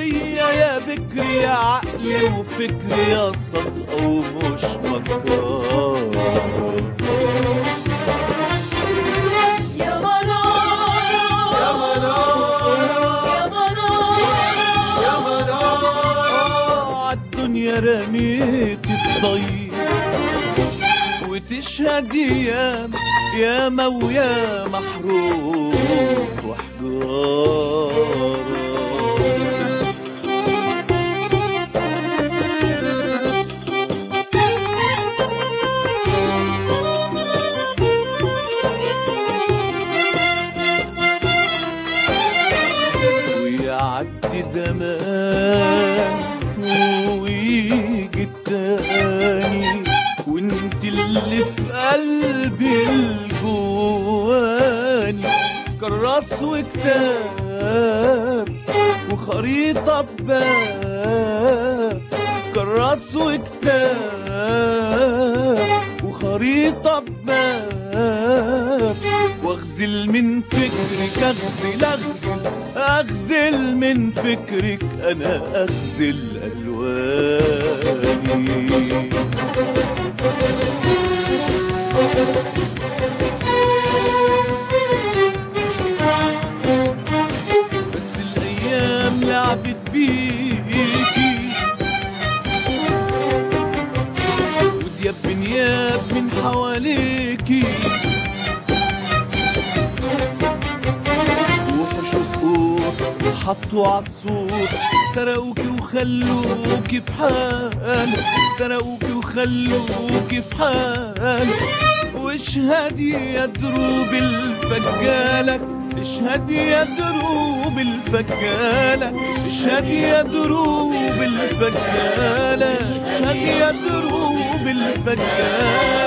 صبية يا بكر يا عقل وفكر يا صدقة ومش مكار. يا منارة يا منارة يا منارة يا منارة عالدنيا رميت الضي وتشهد ياما ياما ويا محروف وحجارة. ويعدي زمان ويجي التاني وانت اللي في قلبي الجواني. كراس وكتاب وخريطة بباب، كراس وكتاب وخريطة بباب. واغزل من فكرك اغزل من فكرك انا اغزل الواني. بس الايام لعبت بيكي ودياب بنياب من حواليكي، وحوش وسقوط حطوا عالسور سرقوكي وخلوكي في حالك، سرقوكي وخلوكي في حالك. واشهدي يا دروب الفجالة، اشهدي يا دروب الفجالة، اشهدي يا دروب الفجالة، اشهدي يا دروب الفجالة.